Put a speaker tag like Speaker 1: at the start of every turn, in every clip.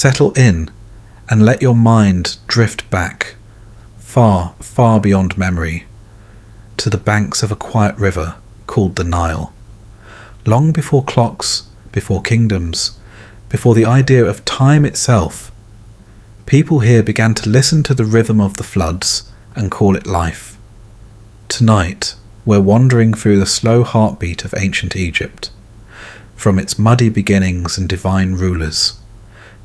Speaker 1: Settle in and let your mind drift back, far, far beyond memory, to the banks of a quiet river called the Nile. Long before clocks, before kingdoms, before the idea of time itself, people here began to listen to the rhythm of the floods and call it life. Tonight, we're wandering through the slow heartbeat of ancient Egypt, from its muddy beginnings and divine rulers,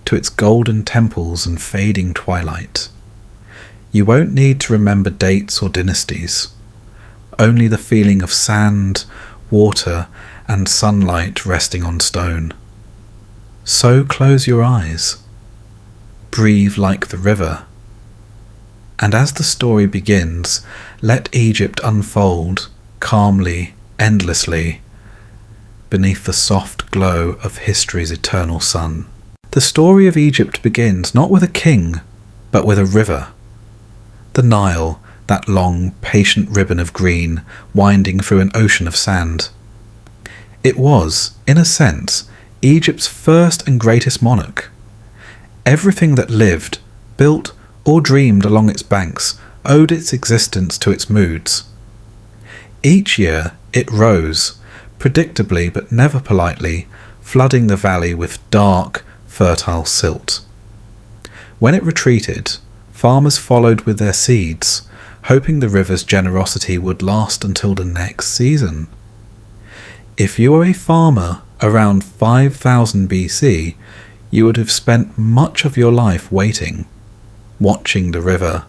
Speaker 1: to its golden temples and fading twilight. You won't need to remember dates or dynasties, only the feeling of sand, water, and sunlight resting on stone. So close your eyes. Breathe like the river. And as the story begins, let Egypt unfold calmly, endlessly, beneath the soft glow of history's eternal sun. The story of Egypt begins not with a king, but with a river. The Nile, that long, patient ribbon of green, winding through an ocean of sand. It was, in a sense, Egypt's first and greatest monarch. Everything that lived, built, or dreamed along its banks owed its existence to its moods. Each year it rose, predictably but never politely, flooding the valley with dark, fertile silt. When it retreated, farmers followed with their seeds, hoping the river's generosity would last until the next season. If you were a farmer around 5000 BC, you would have spent much of your life waiting, watching the river,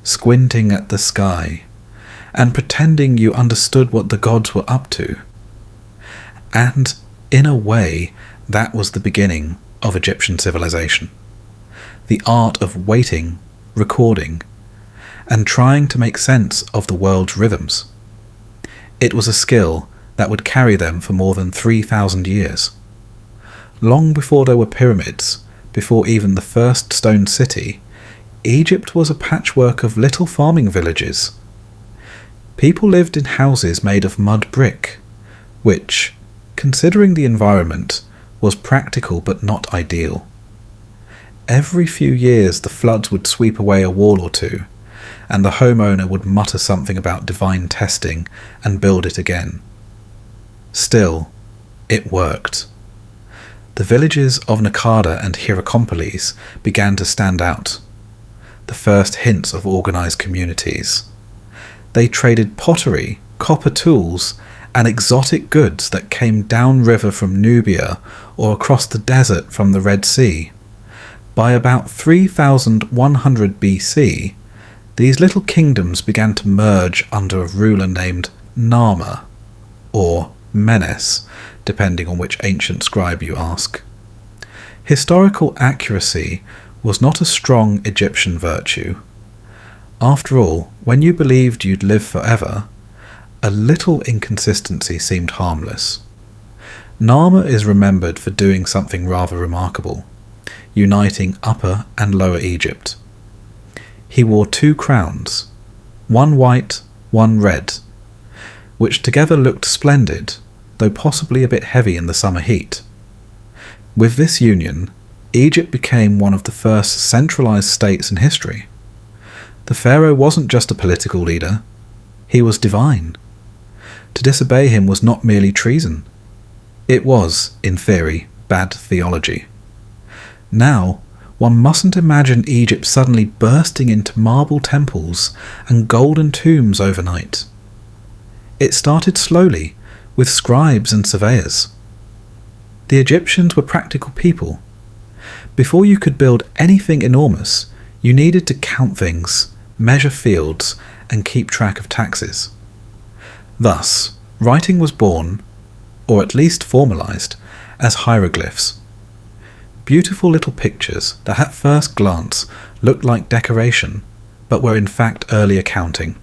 Speaker 1: squinting at the sky, and pretending you understood what the gods were up to. And, in a way, that was the beginning of Egyptian civilization. The art of waiting, recording, and trying to make sense of the world's rhythms. It was a skill that would carry them for more than 3,000 years. Long before there were pyramids, before even the first stone city, Egypt was a patchwork of little farming villages. People lived in houses made of mud brick, which, considering the environment, was practical but not ideal. Every few years the floods would sweep away a wall or two, and the homeowner would mutter something about divine testing and build it again. Still, it worked. The villages of Nakada and Hierakonpolis began to stand out, the first hints of organised communities. They traded pottery, copper tools, and exotic goods that came downriver from Nubia or across the desert from the Red Sea. By about 3100 BC, these little kingdoms began to merge under a ruler named Narmer, or Menes, depending on which ancient scribe you ask. Historical accuracy was not a strong Egyptian virtue. After all, when you believed you'd live forever, a little inconsistency seemed harmless. Narmer is remembered for doing something rather remarkable, uniting Upper and Lower Egypt. He wore 2 crowns, one white, one red, which together looked splendid, though possibly a bit heavy in the summer heat. With this union, Egypt became one of the first centralized states in history. The pharaoh wasn't just a political leader, he was divine. To disobey him was not merely treason. It was, in theory, bad theology. Now, one mustn't imagine Egypt suddenly bursting into marble temples and golden tombs overnight. It started slowly, with scribes and surveyors. The Egyptians were practical people. Before you could build anything enormous, you needed to count things, measure fields, and keep track of taxes. Thus, writing was born, or at least formalized, as hieroglyphs. Beautiful little pictures that at first glance looked like decoration, but were in fact early accounting.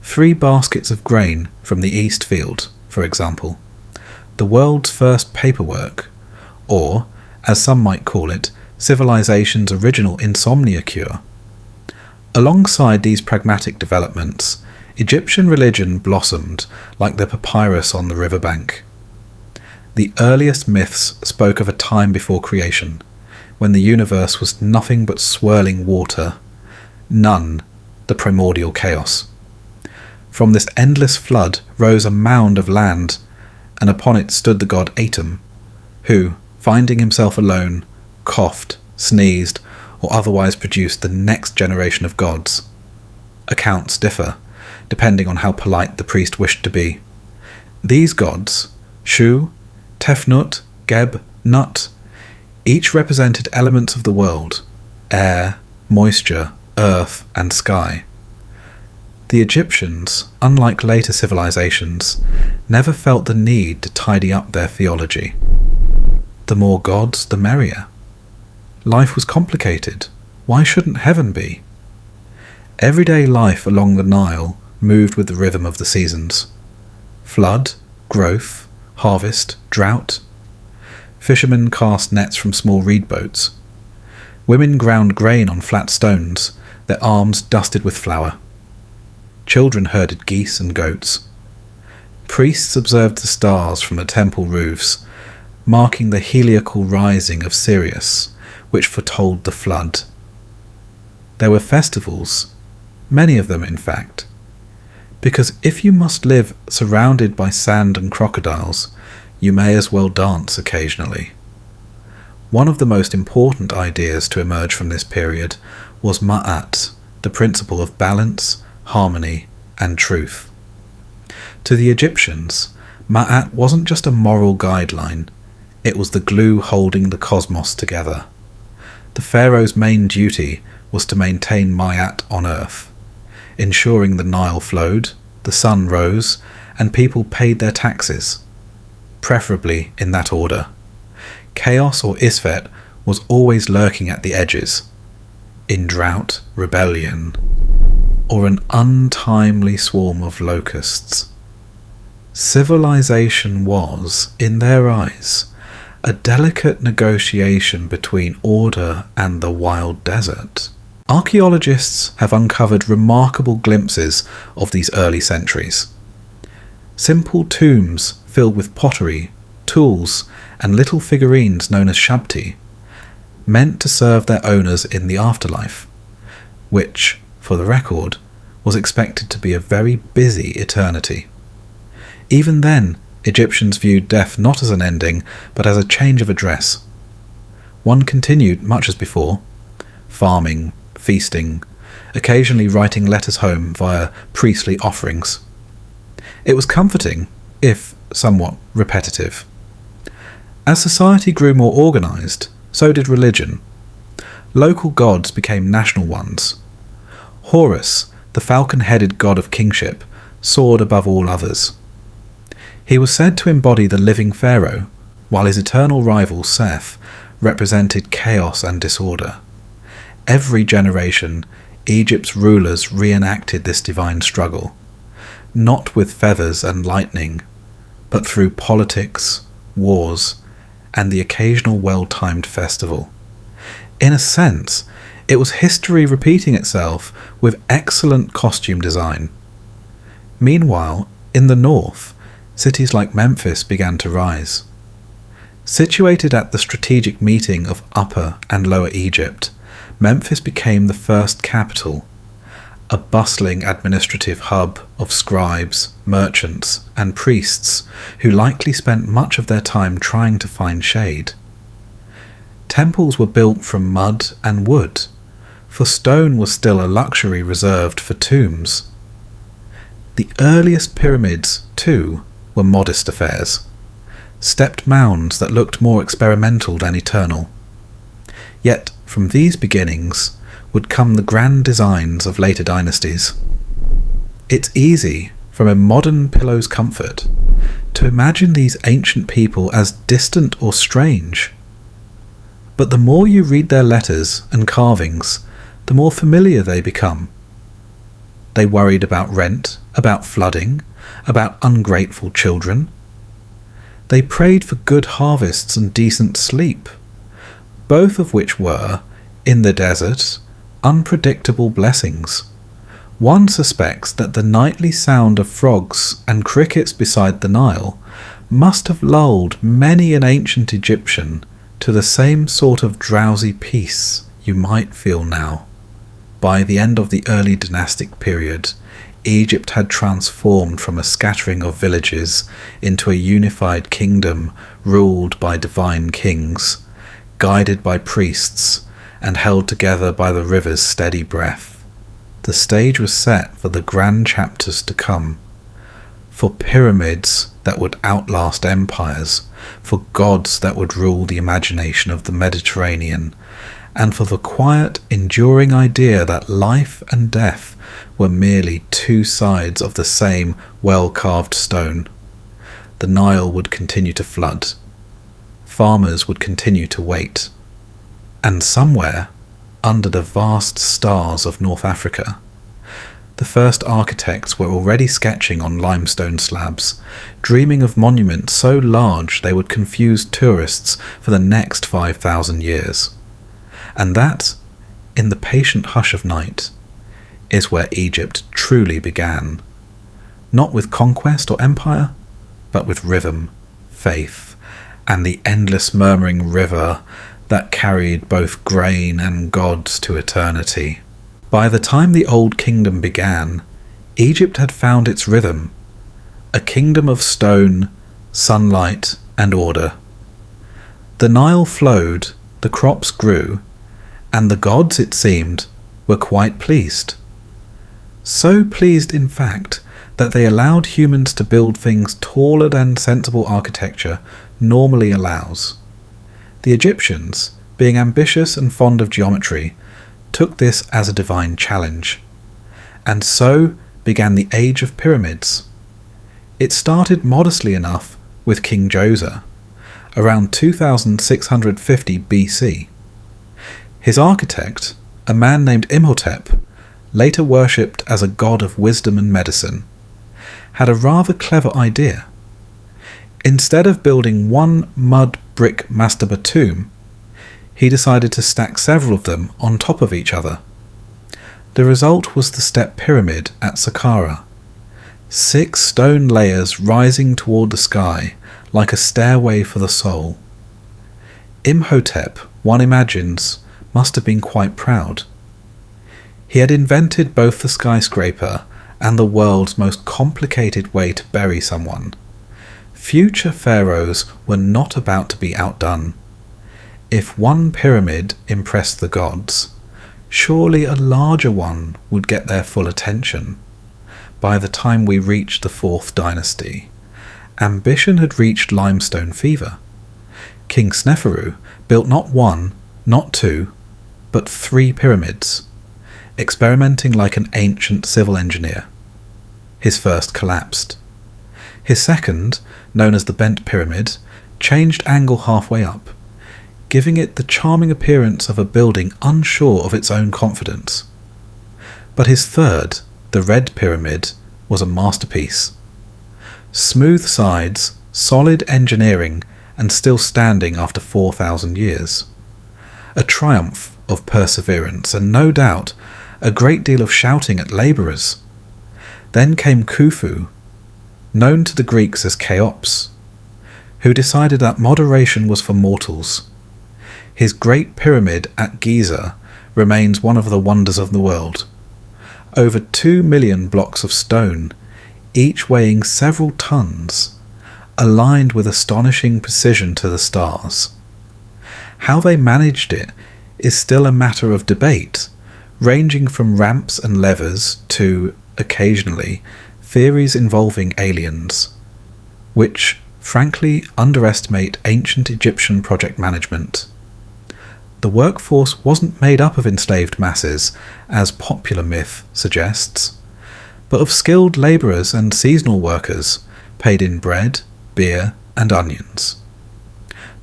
Speaker 1: 3 baskets of grain from the East Field, for example, the world's first paperwork, or, as some might call it, civilization's original insomnia cure. Alongside these pragmatic developments, Egyptian religion blossomed like the papyrus on the riverbank. The earliest myths spoke of a time before creation, when the universe was nothing but swirling water, Nun, the primordial chaos. From this endless flood rose a mound of land, and upon it stood the god Atum, who, finding himself alone, coughed, sneezed, or otherwise produced the next generation of gods. Accounts differ, depending on how polite the priest wished to be. These gods, Shu, Tefnut, Geb, Nut, each represented elements of the world: air, moisture, earth, and sky. The Egyptians, unlike later civilizations, never felt the need to tidy up their theology. The more gods, the merrier. Life was complicated. Why shouldn't heaven be? Everyday life along the Nile moved with the rhythm of the seasons. Flood, growth, harvest, drought. Fishermen cast nets from small reed boats. Women ground grain on flat stones, their arms dusted with flour. Children herded geese and goats. Priests observed the stars from the temple roofs, marking the heliacal rising of Sirius, which foretold the flood. There were festivals, many of them in fact, because if you must live surrounded by sand and crocodiles, you may as well dance occasionally. One of the most important ideas to emerge from this period was Ma'at, the principle of balance, harmony, and truth. To the Egyptians, Ma'at wasn't just a moral guideline, it was the glue holding the cosmos together. The pharaoh's main duty was to maintain Ma'at on earth, ensuring the Nile flowed, the sun rose, and people paid their taxes, preferably in that order. Chaos or Isfet was always lurking at the edges, in drought, rebellion, or an untimely swarm of locusts. Civilization was, in their eyes, a delicate negotiation between order and the wild desert. Archaeologists have uncovered remarkable glimpses of these early centuries. Simple tombs filled with pottery, tools, and little figurines known as shabti, meant to serve their owners in the afterlife, which, for the record, was expected to be a very busy eternity. Even then, Egyptians viewed death not as an ending, but as a change of address. One continued much as before, farming, feasting, occasionally writing letters home via priestly offerings. It was comforting, if somewhat repetitive. As society grew more organised, so did religion. Local gods became national ones. Horus, the falcon-headed god of kingship, soared above all others. He was said to embody the living pharaoh, while his eternal rival Seth represented chaos and disorder. Every generation, Egypt's rulers reenacted this divine struggle, not with feathers and lightning, but through politics, wars, and the occasional well-timed festival. In a sense, it was history repeating itself with excellent costume design. Meanwhile, in the north, cities like Memphis began to rise. Situated at the strategic meeting of Upper and Lower Egypt, Memphis became the first capital, a bustling administrative hub of scribes, merchants, and priests who likely spent much of their time trying to find shade. Temples were built from mud and wood, for stone was still a luxury reserved for tombs. The earliest pyramids, too, were modest affairs, stepped mounds that looked more experimental than eternal. Yet, from these beginnings would come the grand designs of later dynasties. It's easy, from a modern pillow's comfort, to imagine these ancient people as distant or strange. But the more you read their letters and carvings, the more familiar they become. They worried about rent, about flooding, about ungrateful children. They prayed for good harvests and decent sleep, both of which were, in the desert, unpredictable blessings. One suspects that the nightly sound of frogs and crickets beside the Nile must have lulled many an ancient Egyptian to the same sort of drowsy peace you might feel now. By the end of the early dynastic period, Egypt had transformed from a scattering of villages into a unified kingdom ruled by divine kings, guided by priests, and held together by the river's steady breath. The stage was set for the grand chapters to come, for pyramids that would outlast empires, for gods that would rule the imagination of the Mediterranean, and for the quiet, enduring idea that life and death were merely two sides of the same well-carved stone. The Nile would continue to flood. Farmers would continue to wait. And somewhere, under the vast stars of North Africa, the first architects were already sketching on limestone slabs, dreaming of monuments so large they would confuse tourists for the next 5,000 years. And that, in the patient hush of night, is where Egypt truly began. Not with conquest or empire, but with rhythm, faith, and the endless murmuring river that carried both grain and gods to eternity. By the time the Old Kingdom began, Egypt had found its rhythm, a kingdom of stone, sunlight, and order. The Nile flowed, the crops grew, and the gods, it seemed, were quite pleased. So pleased, in fact, that they allowed humans to build things taller than sensible architecture normally allows. The Egyptians, being ambitious and fond of geometry, took this as a divine challenge, and so began the Age of Pyramids. It started modestly enough with King Djoser, around 2650 BC. His architect, a man named Imhotep, later worshipped as a god of wisdom and medicine, had a rather clever idea. Instead of building one mud brick mastaba tomb, he decided to stack several of them on top of each other. The result was the step pyramid at Saqqara, 6 stone layers rising toward the sky like a stairway for the soul. Imhotep, one imagines, must have been quite proud. He had invented both the skyscraper and the world's most complicated way to bury someone. Future pharaohs were not about to be outdone. If one pyramid impressed the gods, surely a larger one would get their full attention. By the time we reached the 4th dynasty, ambition had reached limestone fever. King Sneferu built not 1, not 2, but 3 pyramids, experimenting like an ancient civil engineer. His first collapsed. His second, known as the Bent Pyramid, changed angle halfway up, giving it the charming appearance of a building unsure of its own confidence. But his third, the Red Pyramid, was a masterpiece. Smooth sides, solid engineering, and still standing after 4,000 years. A triumph of perseverance, and no doubt a great deal of shouting at labourers. Then came Khufu, known to the Greeks as Cheops, who decided that moderation was for mortals. His Great Pyramid at Giza remains one of the wonders of the world. Over 2 million blocks of stone, each weighing several tons, aligned with astonishing precision to the stars. How they managed it is still a matter of debate, ranging from ramps and levers to, occasionally, theories involving aliens, which, frankly, underestimate ancient Egyptian project management. The workforce wasn't made up of enslaved masses, as popular myth suggests, but of skilled labourers and seasonal workers, paid in bread, beer, and onions.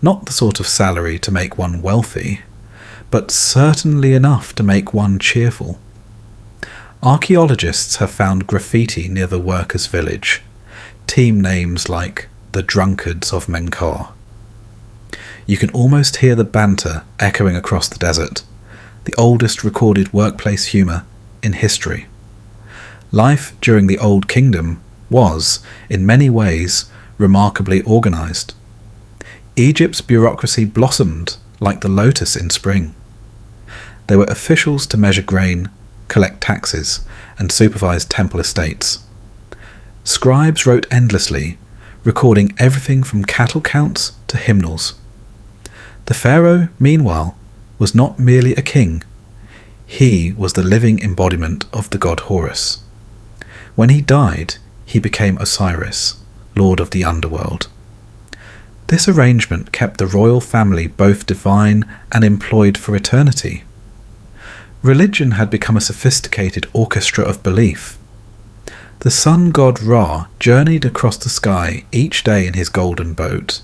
Speaker 1: Not the sort of salary to make one wealthy, but certainly enough to make one cheerful. Archaeologists have found graffiti near the workers' village, team names like the Drunkards of Menkaure. You can almost hear the banter echoing across the desert, the oldest recorded workplace humour in history. Life during the Old Kingdom was, in many ways, remarkably organised. Egypt's bureaucracy blossomed like the lotus in spring. There were officials to measure grain, collect taxes, and supervise temple estates. Scribes wrote endlessly, recording everything from cattle counts to hymnals. The pharaoh, meanwhile, was not merely a king. He was the living embodiment of the god Horus. When he died, he became Osiris, lord of the underworld. This arrangement kept the royal family both divine and employed for eternity. Religion had become a sophisticated orchestra of belief. The sun god Ra journeyed across the sky each day in his golden boat,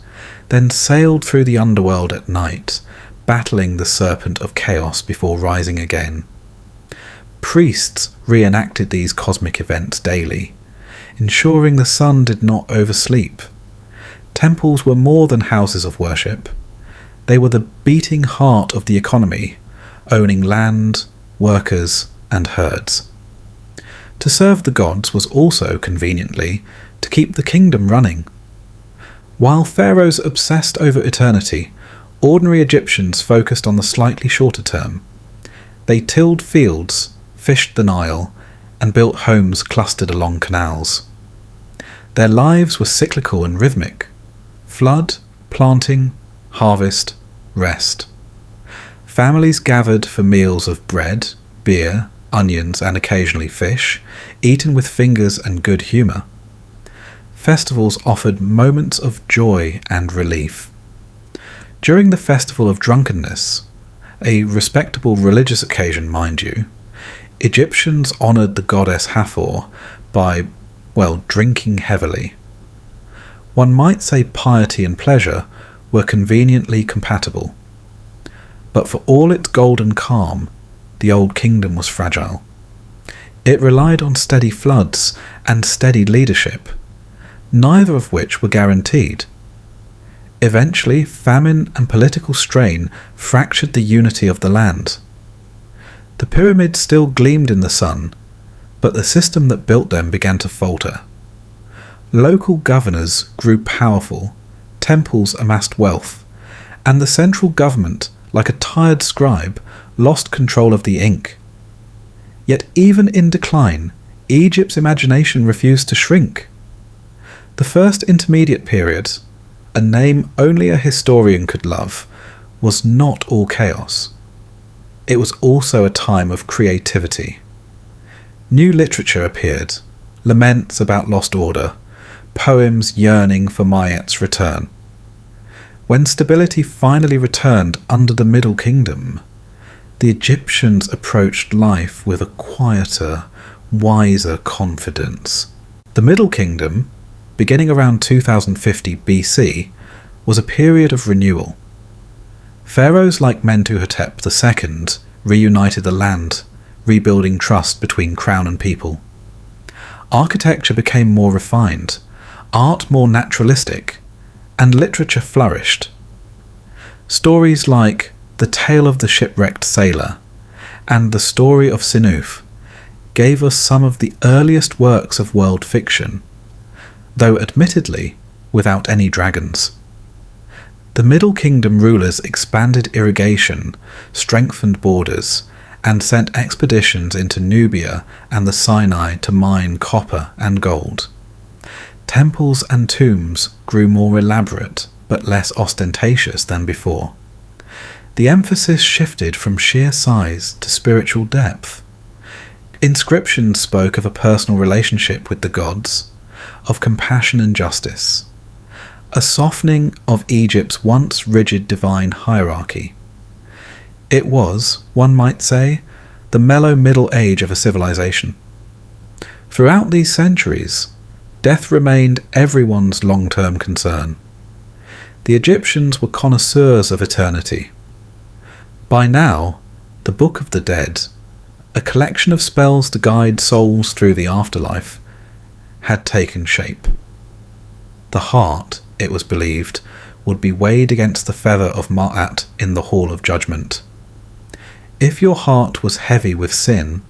Speaker 1: then sailed through the underworld at night, battling the serpent of chaos before rising again. Priests reenacted these cosmic events daily, ensuring the sun did not oversleep. Temples were more than houses of worship. They were the beating heart of the economy, owning land, workers, and herds. To serve the gods was also, conveniently, to keep the kingdom running. While pharaohs obsessed over eternity, ordinary Egyptians focused on the slightly shorter term. They tilled fields, fished the Nile, and built homes clustered along canals. Their lives were cyclical and rhythmic: flood, planting, harvest, rest. Families gathered for meals of bread, beer, onions, and occasionally fish, eaten with fingers and good humour. Festivals offered moments of joy and relief. During the festival of drunkenness, a respectable religious occasion, mind you, Egyptians honoured the goddess Hathor by, drinking heavily. One might say piety and pleasure were conveniently compatible. But for all its golden calm, the old kingdom was fragile. It relied on steady floods and steady leadership, neither of which were guaranteed. Eventually, famine and political strain fractured the unity of the land. The pyramids still gleamed in the sun, but the system that built them began to falter. Local governors grew powerful, temples amassed wealth, and the central government, like a tired scribe, lost control of the ink. Yet even in decline, Egypt's imagination refused to shrink. The first intermediate period, a name only a historian could love, was not all chaos. It was also a time of creativity. New literature appeared, laments about lost order, poems yearning for Mayet's return. When stability finally returned under the Middle Kingdom, the Egyptians approached life with a quieter, wiser confidence. The Middle Kingdom, beginning around 2050 BC, was a period of renewal. Pharaohs like Mentuhotep II reunited the land, rebuilding trust between crown and people. Architecture became more refined, art more naturalistic, and literature flourished. Stories like The Tale of the Shipwrecked Sailor and The Story of Sinuf gave us some of the earliest works of world fiction, though admittedly without any dragons. The Middle Kingdom rulers expanded irrigation, strengthened borders, and sent expeditions into Nubia and the Sinai to mine copper and gold. Temples and tombs grew more elaborate but less ostentatious than before. The emphasis shifted from sheer size to spiritual depth. Inscriptions spoke of a personal relationship with the gods, of compassion and justice, a softening of Egypt's once rigid divine hierarchy. It was, one might say, the mellow middle age of a civilization. Throughout these centuries, death remained everyone's long-term concern. The Egyptians were connoisseurs of eternity. By now, the Book of the Dead, a collection of spells to guide souls through the afterlife, had taken shape. The heart, it was believed, would be weighed against the feather of Ma'at in the Hall of Judgment. If your heart was heavy with sin,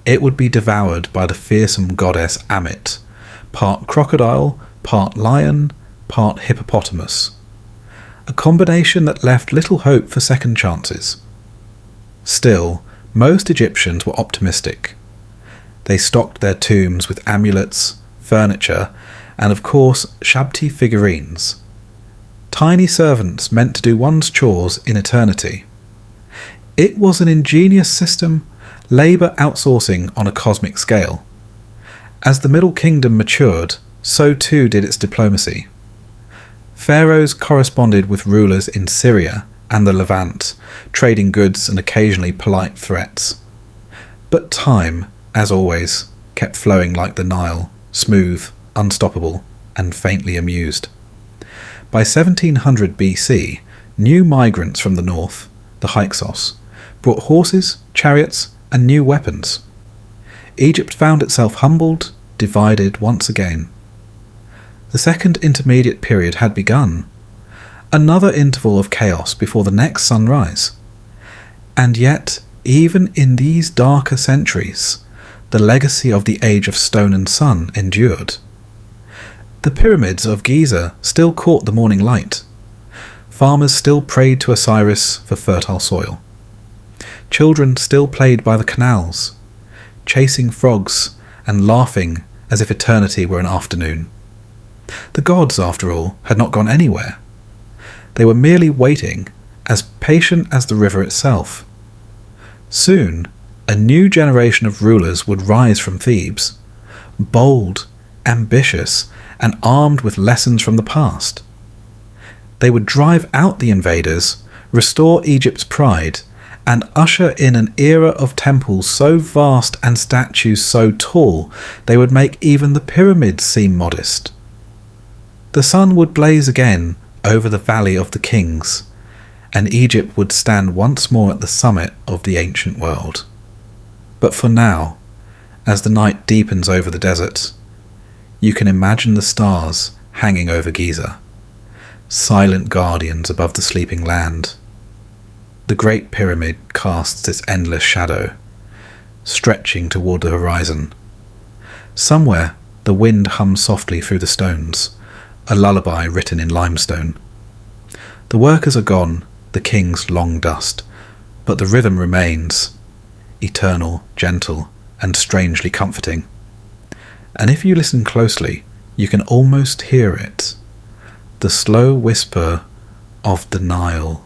Speaker 1: it would be devoured by the fearsome goddess Amit, part crocodile, part lion, part hippopotamus. a combination that left little hope for second chances. Still, most Egyptians were optimistic. They stocked their tombs with amulets, furniture, and of course Shabti figurines. Tiny servants meant to do one's chores in eternity. It was an ingenious system, labour outsourcing on a cosmic scale. As the Middle Kingdom matured, so too did its diplomacy. Pharaohs corresponded with rulers in Syria and the Levant, trading goods and occasionally polite threats. But time, as always, kept flowing like the Nile, smooth, unstoppable, and faintly amused. By 1700 BC, new migrants from the north, the Hyksos, brought horses, chariots, and new weapons. Egypt found itself humbled, divided once again. The second intermediate period had begun, another interval of chaos before the next sunrise. And yet, even in these darker centuries, the legacy of the Age of Stone and Sun endured. The pyramids of Giza still caught the morning light. Farmers still prayed to Osiris for fertile soil. Children still played by the canals, chasing frogs and laughing as if eternity were an afternoon. The gods, after all, had not gone anywhere. They were merely waiting, as patient as the river itself. Soon, a new generation of rulers would rise from Thebes, bold, ambitious, and armed with lessons from the past. They would drive out the invaders, restore Egypt's pride, and usher in an era of temples so vast and statues so tall they would make even the pyramids seem modest. The sun would blaze again over the Valley of the Kings, and Egypt would stand once more at the summit of the ancient world. But for now, as the night deepens over the desert, you can imagine the stars hanging over Giza, silent guardians above the sleeping land. The Great Pyramid casts its endless shadow, stretching toward the horizon. Somewhere, the wind hums softly through the stones, a lullaby written in limestone. The workers are gone, the kings long dust, but the rhythm remains, eternal, gentle, and strangely comforting. And if you listen closely, you can almost hear it, the slow whisper of the Nile,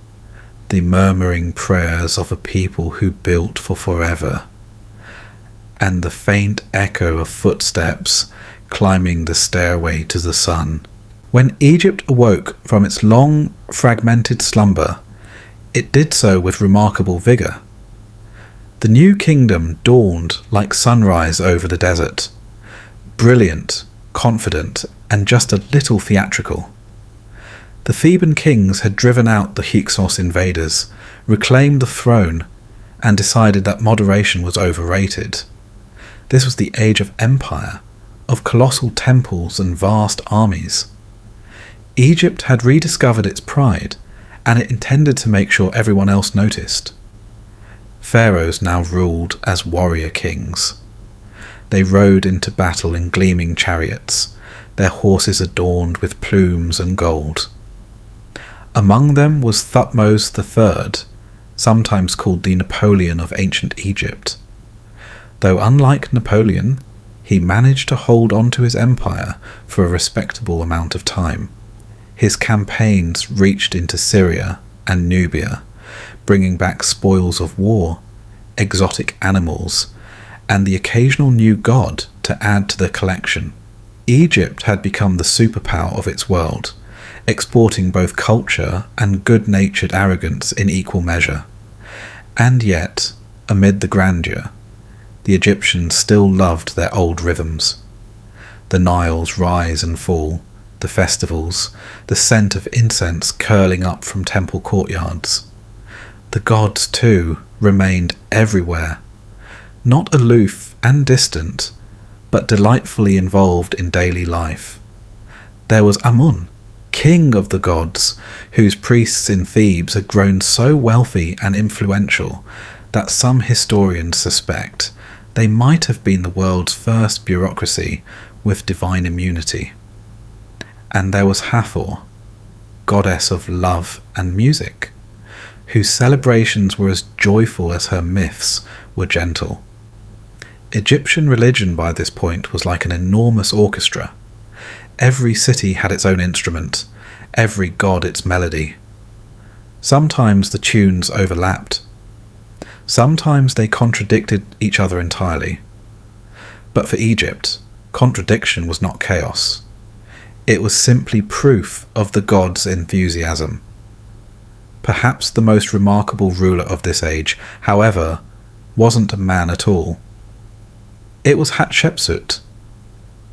Speaker 1: the murmuring prayers of a people who built for forever, and the faint echo of footsteps climbing the stairway to the sun. When Egypt awoke from its long, fragmented slumber, it did so with remarkable vigour. The new kingdom dawned like sunrise over the desert, brilliant, confident, and just a little theatrical. The Theban kings had driven out the Hyksos invaders, reclaimed the throne, and decided that moderation was overrated. This was the age of empire, of colossal temples and vast armies. Egypt had rediscovered its pride, and it intended to make sure everyone else noticed. Pharaohs now ruled as warrior kings. They rode into battle in gleaming chariots, their horses adorned with plumes and gold. Among them was Thutmose III, sometimes called the Napoleon of ancient Egypt. Though unlike Napoleon, he managed to hold on to his empire for a respectable amount of time. His campaigns reached into Syria and Nubia, bringing back spoils of war, exotic animals, and the occasional new god to add to the collection. Egypt had become the superpower of its world, exporting both culture and good-natured arrogance in equal measure. And yet, amid the grandeur, the Egyptians still loved their old rhythms. The Nile's rise and fall, the festivals, the scent of incense curling up from temple courtyards. The gods, too, remained everywhere, not aloof and distant, but delightfully involved in daily life. There was Amun, king of the gods, whose priests in Thebes had grown so wealthy and influential that some historians suspect they might have been the world's first bureaucracy with divine immunity. And there was Hathor, goddess of love and music, whose celebrations were as joyful as her myths were gentle. Egyptian religion by this point was like an enormous orchestra. Every city had its own instrument, every god its melody. Sometimes the tunes overlapped. Sometimes they contradicted each other entirely. But for Egypt, contradiction was not chaos. It was simply proof of the gods' enthusiasm. Perhaps the most remarkable ruler of this age, however, wasn't a man at all. It was Hatshepsut,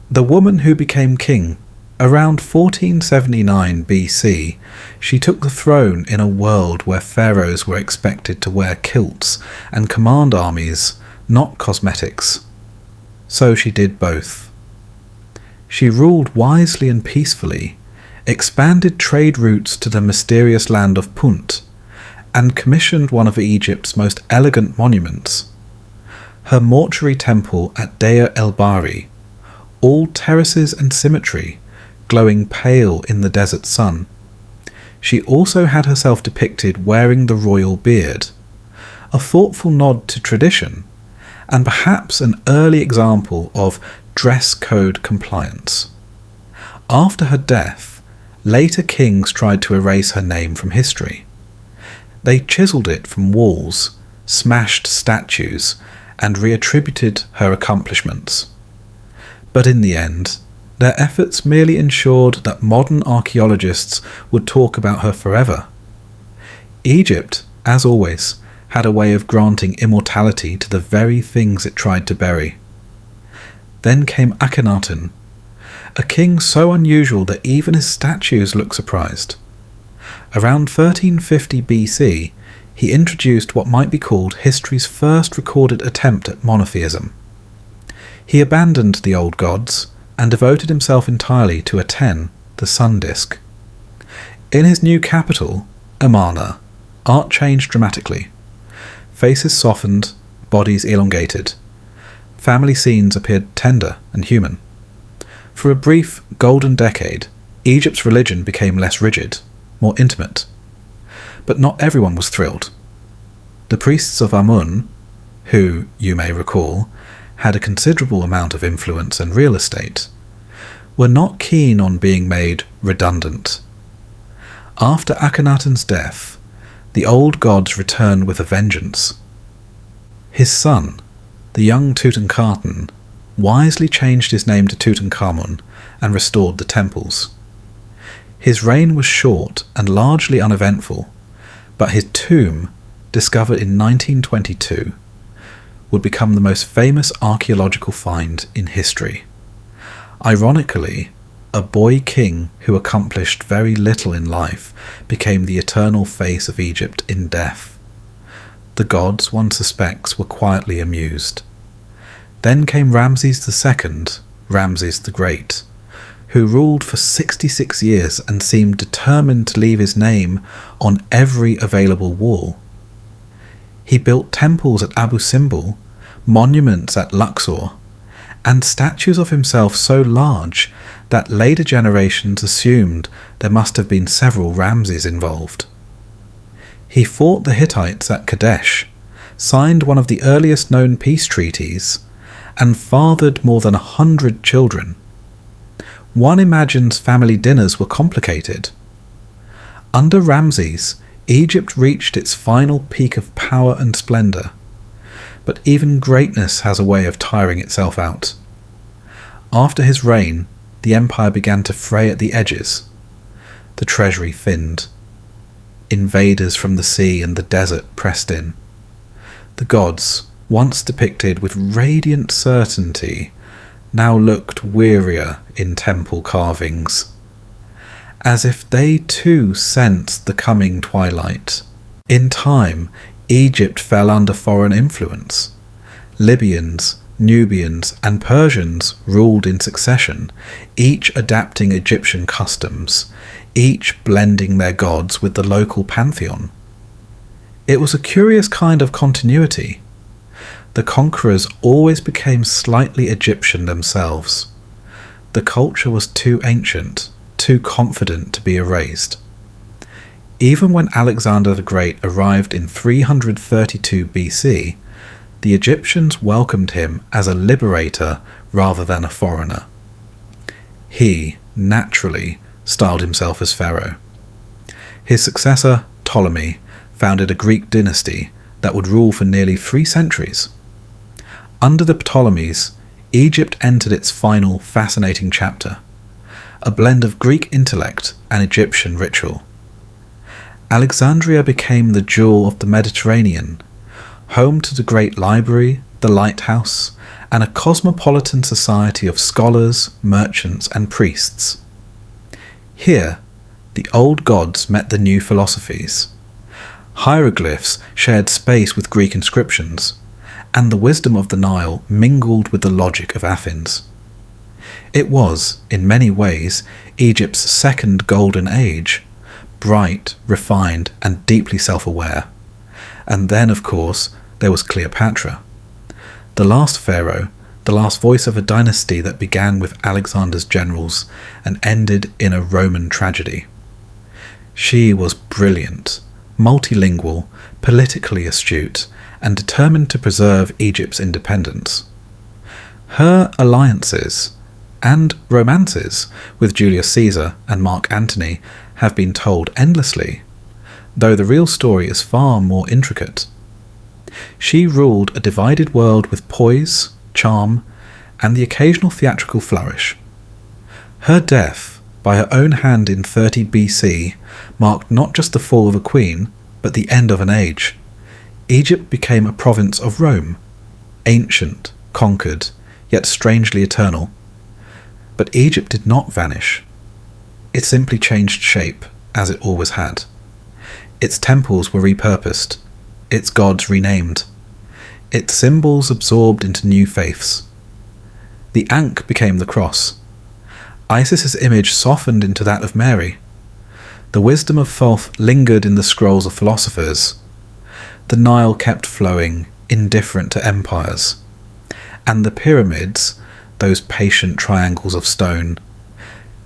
Speaker 1: the woman who became king. Around 1479 BC, she took the throne in a world where pharaohs were expected to wear kilts and command armies, not cosmetics. So she did both. She ruled wisely and peacefully, expanded trade routes to the mysterious land of Punt, and commissioned one of Egypt's most elegant monuments, her mortuary temple at Deir el-Bahri, all terraces and symmetry, glowing pale in the desert sun. She also had herself depicted wearing the royal beard, a thoughtful nod to tradition, and perhaps an early example of dress code compliance. After her death, later kings tried to erase her name from history. They chiselled it from walls, smashed statues, and reattributed her accomplishments. But in the end, their efforts merely ensured that modern archaeologists would talk about her forever. Egypt, as always, had a way of granting immortality to the very things it tried to bury. Then came Akhenaten, a king so unusual that even his statues look surprised. Around 1350 BC, he introduced what might be called history's first recorded attempt at monotheism. He abandoned the old gods and devoted himself entirely to Aten, the sun disk. In his new capital, Amarna, art changed dramatically. Faces softened, bodies elongated. Family scenes appeared tender and human. For a brief, golden decade, Egypt's religion became less rigid, more intimate. But not everyone was thrilled. The priests of Amun, who, you may recall, had a considerable amount of influence and real estate, were not keen on being made redundant. After Akhenaten's death, the old gods returned with a vengeance. His son, the young Tutankhaten, wisely changed his name to Tutankhamun and restored the temples. His reign was short and largely uneventful, but his tomb, discovered in 1922, would become the most famous archaeological find in history. Ironically, a boy king who accomplished very little in life became the eternal face of Egypt in death. The gods, one suspects, were quietly amused. Then came Ramses II, Ramses the Great, who ruled for 66 years and seemed determined to leave his name on every available wall. He built temples at Abu Simbel, monuments at Luxor, and statues of himself so large that later generations assumed there must have been several Ramses involved. He fought the Hittites at Kadesh, signed one of the earliest known peace treaties, and fathered more than 100 children. One imagines family dinners were complicated. Under Ramses, Egypt reached its final peak of power and splendour. But even greatness has a way of tiring itself out. After his reign, the empire began to fray at the edges. The treasury thinned. Invaders from the sea and the desert pressed in. The gods, once depicted with radiant certainty, now looked wearier in temple carvings, as if they too sensed the coming twilight. In time, Egypt fell under foreign influence. Libyans, Nubians, and Persians ruled in succession, each adapting Egyptian customs, each blending their gods with the local pantheon. It was a curious kind of continuity. The conquerors always became slightly Egyptian themselves. The culture was too ancient, too confident to be erased. Even when Alexander the Great arrived in 332 BC, the Egyptians welcomed him as a liberator rather than a foreigner. He, naturally, styled himself as pharaoh. His successor, Ptolemy, founded a Greek dynasty that would rule for nearly 3 centuries. Under the Ptolemies, Egypt entered its final fascinating chapter, a blend of Greek intellect and Egyptian ritual. Alexandria became the jewel of the Mediterranean, home to the Great Library, the Lighthouse, and a cosmopolitan society of scholars, merchants, and priests. Here, the old gods met the new philosophies. Hieroglyphs shared space with Greek inscriptions, and the wisdom of the Nile mingled with the logic of Athens. It was, in many ways, Egypt's second golden age, bright, refined, and deeply self-aware. And then, of course, there was Cleopatra, the last pharaoh, the last voice of a dynasty that began with Alexander's generals and ended in a Roman tragedy. She was brilliant, multilingual, politically astute, and determined to preserve Egypt's independence. Her alliances and romances with Julius Caesar and Mark Antony have been told endlessly, though the real story is far more intricate. She ruled a divided world with poise, charm, and the occasional theatrical flourish. Her death, by her own hand in 30 BC, marked not just the fall of a queen, but the end of an age. Egypt became a province of Rome, ancient, conquered, yet strangely eternal. But Egypt did not vanish. It simply changed shape, as it always had. Its temples were repurposed, its gods renamed, its symbols absorbed into new faiths. The Ankh became the cross. Isis's image softened into that of Mary. The wisdom of Thoth lingered in the scrolls of philosophers. The Nile kept flowing, indifferent to empires. And the pyramids, those patient triangles of stone,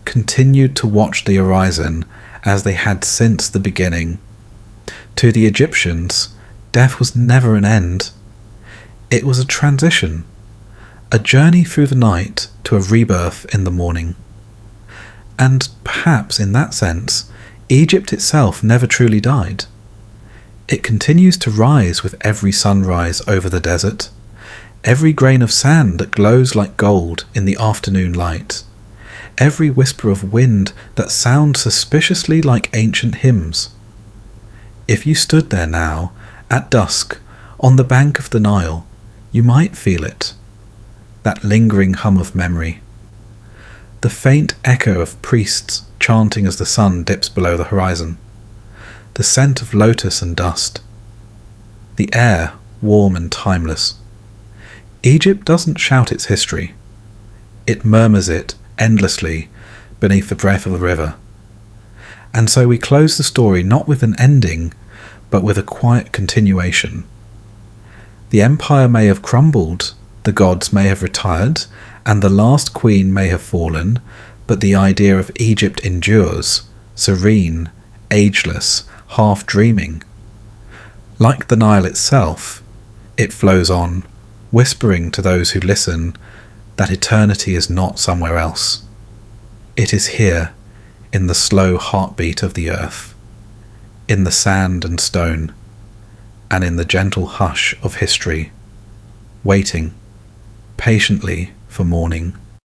Speaker 1: continued to watch the horizon as they had since the beginning. To the Egyptians, death was never an end. It was a transition, a journey through the night to a rebirth in the morning. And perhaps in that sense, Egypt itself never truly died. It continues to rise with every sunrise over the desert, every grain of sand that glows like gold in the afternoon light, every whisper of wind that sounds suspiciously like ancient hymns. If you stood there now, at dusk, on the bank of the Nile, you might feel it, that lingering hum of memory, the faint echo of priests chanting as the sun dips below the horizon, the scent of lotus and dust, the air warm and timeless. Egypt doesn't shout its history. It murmurs it endlessly beneath the breath of the river. And so we close the story not with an ending, but with a quiet continuation. The empire may have crumbled, the gods may have retired, and the last queen may have fallen, but the idea of Egypt endures, serene, ageless, half-dreaming. Like the Nile itself, it flows on, whispering to those who listen that eternity is not somewhere else. It is here, in the slow heartbeat of the earth, in the sand and stone, and in the gentle hush of history, waiting patiently for morning.